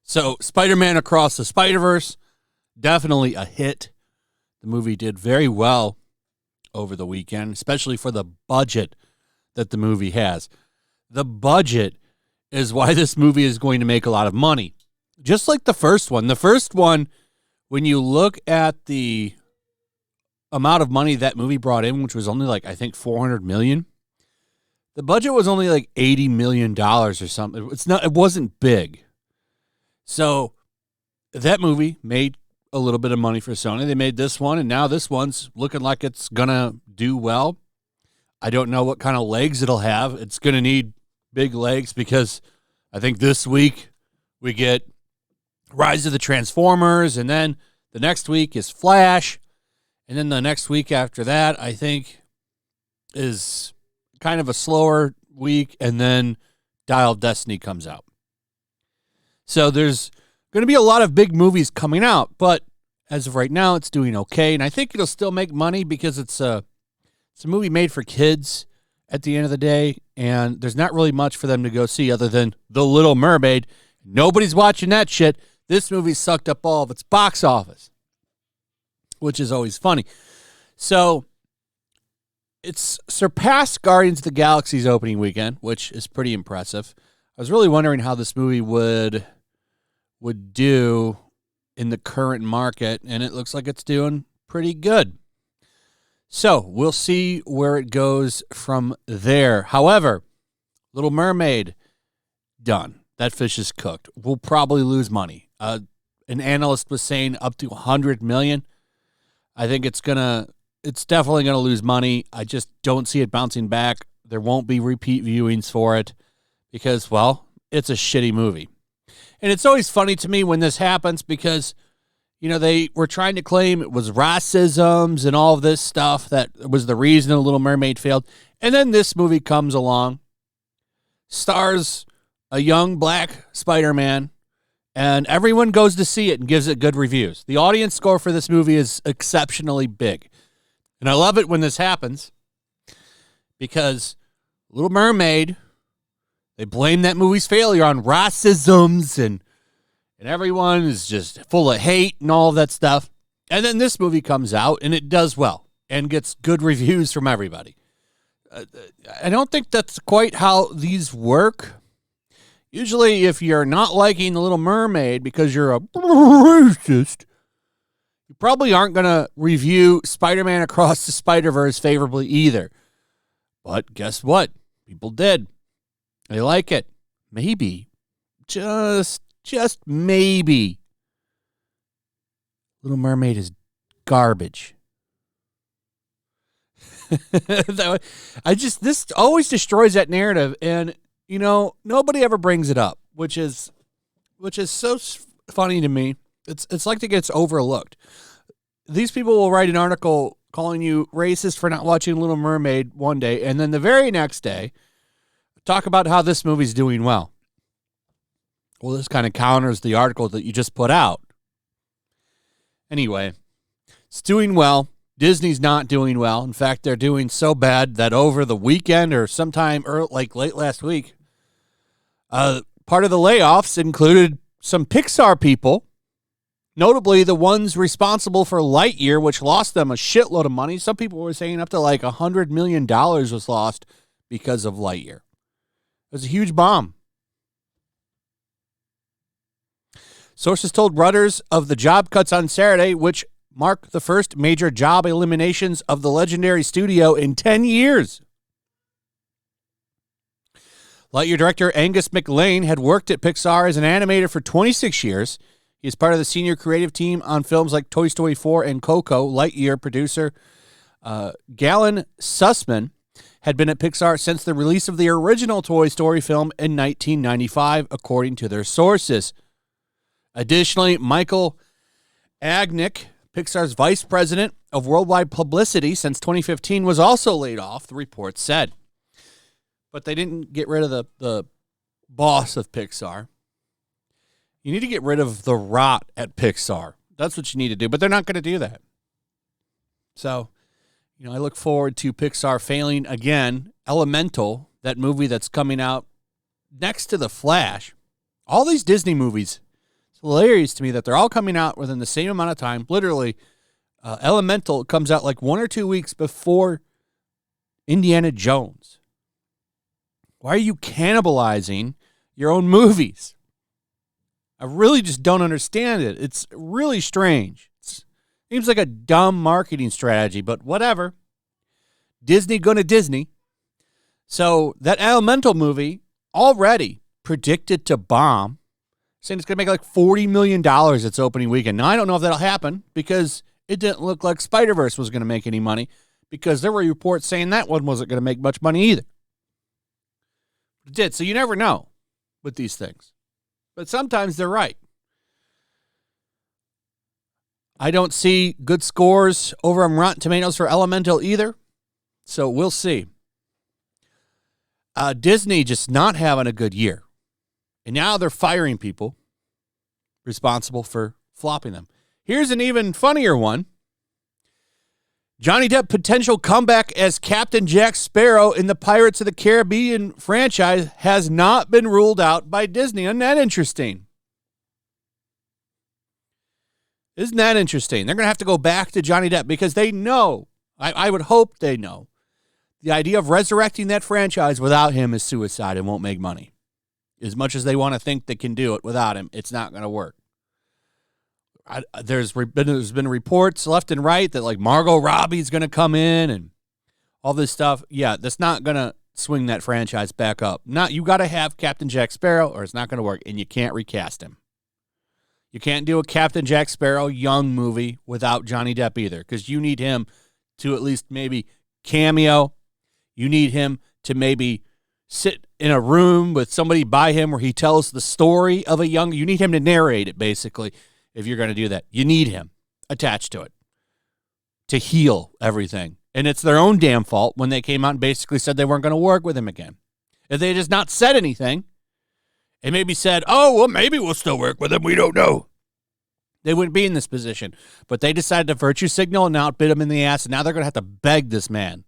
So, Spider-Man Across the Spider-Verse, definitely a hit. The movie did very well over the weekend, especially for the budget that the movie has. The budget is why this movie is going to make a lot of money. Just like the first one. The first one, when you look at the amount of money that movie brought in, which was only like, I think, $400 million, the budget was only like $80 million or something. It wasn't big. So that movie made a little bit of money for Sony. They made this one, and now this one's looking like it's going to do well. I don't know what kind of legs it'll have. It's going to need big legs because I think this week we get Rise of the Transformers, and then the next week is Flash, and then the next week after that, I think, is kind of a slower week, and then Dial of Destiny comes out. So there's going to be a lot of big movies coming out, but as of right now, it's doing okay, and I think it'll still make money because it's a movie made for kids at the end of the day, and there's not really much for them to go see other than The Little Mermaid. Nobody's watching that shit. This movie sucked up all of its box office, which is always funny. So it's surpassed Guardians of the Galaxy's opening weekend, which is pretty impressive. I was really wondering how this movie would do in the current market, and it looks like it's doing pretty good. So we'll see where it goes from there. However, Little Mermaid, done. That fish is cooked. We'll probably lose money. An analyst was saying up to $100 million. I think it's definitely gonna lose money. I just don't see it bouncing back. There won't be repeat viewings for it because, well, it's a shitty movie. And it's always funny to me when this happens because, you know, they were trying to claim it was racisms and all of this stuff that was the reason The Little Mermaid failed. And then this movie comes along, stars a young black Spider-Man, and everyone goes to see it and gives it good reviews. The audience score for this movie is exceptionally big. And I love it when this happens because Little Mermaid, they blame that movie's failure on racisms and everyone is just full of hate and all of that stuff. And then this movie comes out and it does well and gets good reviews from everybody. I don't think that's quite how these work. Usually if you're not liking The Little Mermaid because you're a racist, you probably aren't going to review Spider-Man Across the Spider-Verse favorably either. But guess what? People did. They like it. Maybe. Just maybe. Little Mermaid is garbage. This always destroys that narrative, and you know nobody ever brings it up, which is so funny to me. It's like it gets overlooked. These people will write an article calling you racist for not watching Little Mermaid one day, and then the very next day talk about how this movie's doing well. Well, this kind of counters the article that you just put out. Anyway, it's doing well. Disney's not doing well. In fact, they're doing so bad that over the weekend or sometime like late last week, part of the layoffs included some Pixar people, notably the ones responsible for Lightyear, which lost them a shitload of money. Some people were saying up to like $100 million was lost because of Lightyear. It was a huge bomb. Sources told Reuters of the job cuts on Saturday, which mark the first major job eliminations of the legendary studio in 10 years. Lightyear director Angus McLean had worked at Pixar as an animator for 26 years. He is part of the senior creative team on films like Toy Story 4 and Coco. Lightyear producer Galen Sussman had been at Pixar since the release of the original Toy Story film in 1995, according to their sources. Additionally, Michael Agnick, Pixar's vice president of worldwide publicity since 2015, was also laid off, the report said. But they didn't get rid of the boss of Pixar. You need to get rid of the rot at Pixar. That's what you need to do, but they're not going to do that. So, I look forward to Pixar failing again. Elemental, that movie that's coming out next to The Flash. All these Disney movies, it's hilarious to me that they're all coming out within the same amount of time. Literally, Elemental comes out like 1 or 2 weeks before Indiana Jones. Why are you cannibalizing your own movies? I really just don't understand it. It's really strange. It seems like a dumb marketing strategy, but whatever. Disney gonna Disney. So that Elemental movie already predicted to bomb, saying it's going to make like $40 million its opening weekend. Now, I don't know if that'll happen because it didn't look like Spider-Verse was going to make any money because there were reports saying that one wasn't going to make much money either. It did, so you never know with these things. But sometimes they're right. I don't see good scores over on Rotten Tomatoes for Elemental either, so we'll see. Disney just not having a good year. And now they're firing people responsible for flopping them. Here's an even funnier one. Johnny Depp potential comeback as Captain Jack Sparrow in the Pirates of the Caribbean franchise has not been ruled out by Disney. Isn't that interesting? Isn't that interesting? They're going to have to go back to Johnny Depp because they know, I would hope they know, the idea of resurrecting that franchise without him is suicide and won't make money. As much as they want to think they can do it without him, it's not going to work. There's been reports left and right that like Margot Robbie's going to come in and all this stuff. Yeah, that's not going to swing that franchise back up. You got to have Captain Jack Sparrow or it's not going to work, and you can't recast him. You can't do a Captain Jack Sparrow young movie without Johnny Depp either, because you need him to at least maybe cameo. You need him to maybe sit in a room with somebody by him where he tells the story of you need him to narrate it, basically, if you're going to do that. You need him attached to it to heal everything. And it's their own damn fault when they came out and basically said they weren't going to work with him again. If they just not said anything and maybe said, oh, well, maybe we'll still work with him, we don't know, they wouldn't be in this position. But they decided to virtue signal and outbid him in the ass, and now they're going to have to beg this man.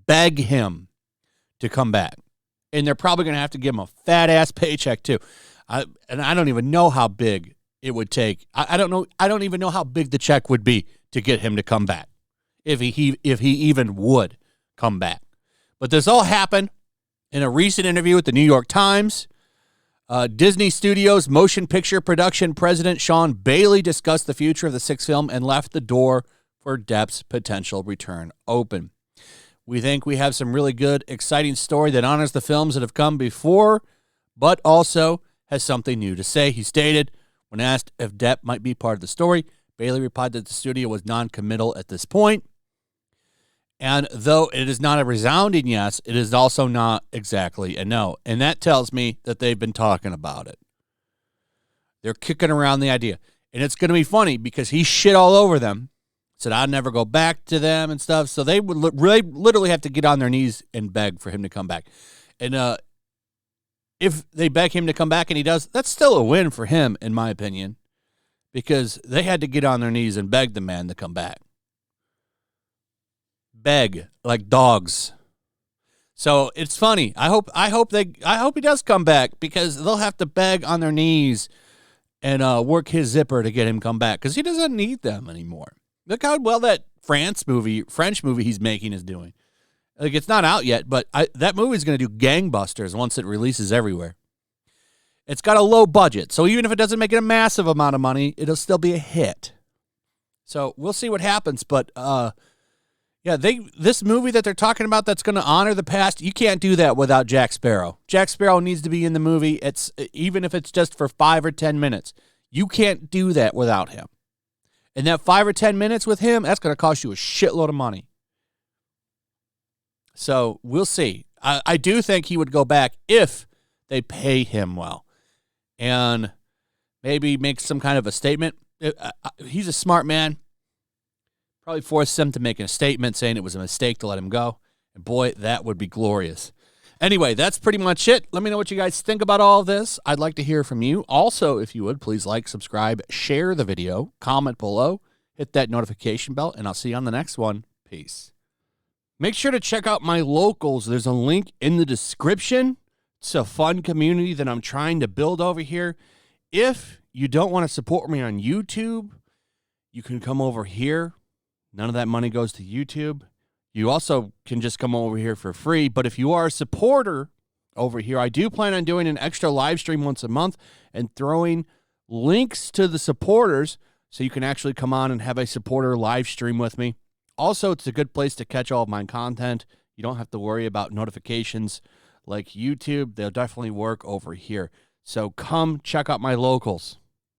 Beg him to come back. And they're probably going to have to give him a fat-ass paycheck, too. And I don't even know how big it would take. I don't know. I don't even know how big the check would be to get him to come back, if he even would come back. But this all happened in a recent interview with the New York Times. Disney Studios motion picture production president Sean Bailey discussed the future of the sixth film and left the door for Depp's potential return open. We think we have some really good, exciting story that honors the films that have come before, but also has something new to say. He stated, when asked if Depp might be part of the story, Bailey replied that the studio was non-committal at this point. And though it is not a resounding yes, it is also not exactly a no. And that tells me that they've been talking about it. They're kicking around the idea. And it's going to be funny because he shit all over them. Said I'd never go back to them and stuff. So they would literally have to get on their knees and beg for him to come back. And if they beg him to come back and he does, that's still a win for him, in my opinion, because they had to get on their knees and beg the man to come back. Beg like dogs. So it's funny. I hope he does come back, because they'll have to beg on their knees and work his zipper to get him come back, because he doesn't need them anymore. Look how well that French movie he's making is doing. Like, it's not out yet, but that movie's going to do gangbusters once it releases everywhere. It's got a low budget, so even if it doesn't make it a massive amount of money, it'll still be a hit. So we'll see what happens, but this movie that they're talking about that's going to honor the past, you can't do that without Jack Sparrow. Jack Sparrow needs to be in the movie. Even if it's just for 5 or 10 minutes. You can't do that without him. And that 5 or 10 minutes with him, that's going to cost you a shitload of money. So we'll see. I do think he would go back if they pay him well and maybe make some kind of a statement. He's a smart man. Probably force them to make a statement saying it was a mistake to let him go. And boy, that would be glorious. Anyway, that's pretty much it. Let me know what you guys think about all of this. I'd like to hear from you. Also, if you would, please like, subscribe, share the video, comment below, hit that notification bell, and I'll see you on the next one. Peace. Make sure to check out my locals. There's a link in the description. It's a fun community that I'm trying to build over here. If you don't want to support me on YouTube, you can come over here. None of that money goes to YouTube. You also can just come over here for free. But if you are a supporter over here, I do plan on doing an extra live stream once a month and throwing links to the supporters so you can actually come on and have a supporter live stream with me. Also, it's a good place to catch all of my content. You don't have to worry about notifications like YouTube. They'll definitely work over here. So come check out my locals.